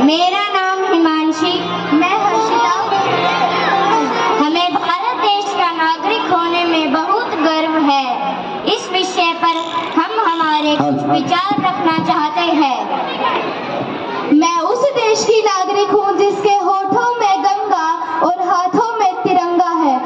मेरा नाम हिमांशी, मैं हर्षिता। हमें भारत देश का नागरिक होने में बहुत गर्व है। इस विषय पर हम हमारे कुछ विचार रखना चाहते हैं। मैं उस देश की नागरिक हूँ जिसके होठों में गंगा और हाथों में तिरंगा है।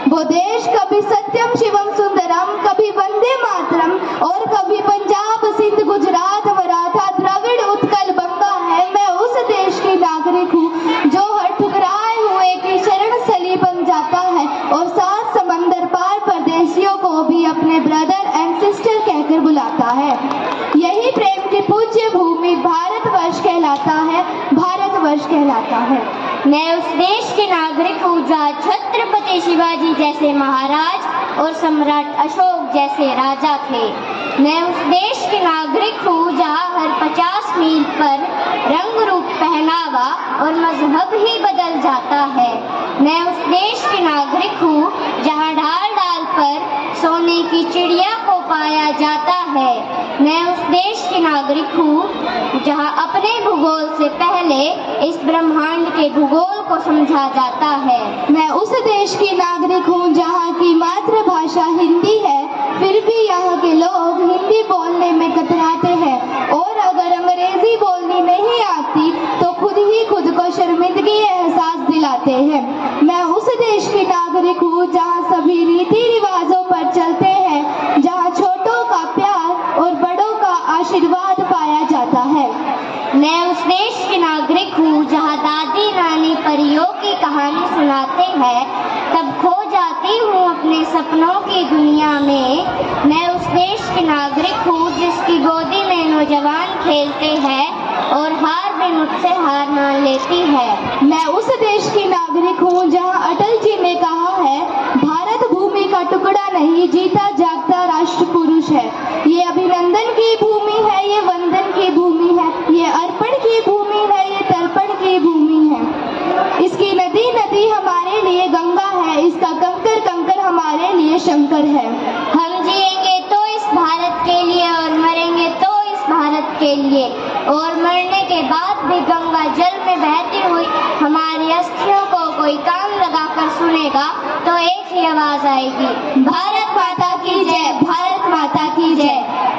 वो देश कभी सत्यम शिवम सुंदरम, कभी वंदे मातरम और कभी पंजाब सिंध गुजरात मराठा द्रविड़ उत्कल बंगा है। मैं उस देश की नागरिक हूँ जो हर ठुकराए हुए की शरण स्थली बन जाता है और सात समंदर पार परदेशियों को भी अपने ब्रदर एंड सिस्टर कहकर बुलाता है। यही प्रेम की पूज्य भूमि भारतवर्ष कहलाता है, भारतवर्ष कहलाता है। मैं उस देश के नागरिक हूँ जहाँ छत्रपति शिवाजी जैसे महाराज और सम्राट अशोक जैसे राजा थे। मैं उस देश के नागरिक हूँ जहाँ हर 50 मील पर रंग रूप पहनावा और मजहब ही बदल जाता है। मैं उस देश के नागरिक हूँ जहाँ ढाल ढाल पर सोने की चिड़िया को पाया जाता है। मैं उस देश की नागरिक हूँ जहाँ अपने भूगोल से पहले इस ब्रह्मांड के भूगोल को समझा जाता है। मैं उस देश की नागरिक हूँ जहाँ की मातृभाषा हिंदी है, फिर भी यहाँ के लोग हिंदी बोलने में कतराते हैं और अगर अंग्रेजी बोलनी नहीं आती तो खुद ही खुद को शर्मिंदगी एहसास दिलाते हैं। मैं उस देश की नागरिक हूँ जहाँ सभी रीति रिवाजों पर चलते हैं, जहाँ छोटों का प्यार और बड़ों का आशीर्वाद पाया जाता है। मैं उस देश की नागरिक हूँ जहाँ दादी नानी परियों की कहानी सुनाते हैं, तब खो जाती हूँ अपने सपनों की दुनिया में। मैं उस देश की नागरिक हूँ जिसकी गोदी में नौजवान खेलते हैं और हार भी मुझसे हार मान लेती है। मैं उस देश की नागरिक हूँ जहाँ अटल जी ने कहा है, भारत भूमि का टुकड़ा नहीं, जीता जागता राष्ट्र पुरुष है। ये अभिनंदन की भूमि है, ये वंदन की भूमि है, ये अर्पण की भूमि है, ये तर्पण की भूमि है। इसकी नदी नदी हमारे लिए गंगा है, इसका कंकर कंकर हमारे लिए शंकर है। हम जिएंगे तो इस भारत के लिए और मरेंगे तो इस भारत के लिए, और मरने के बाद भी गंगा जल में बहती हुई हमारी अस्थियों को कोई कान लगाकर सुनेगा तो एक ही आवाज आएगी, भारत माता की जय, भारत माता की जय।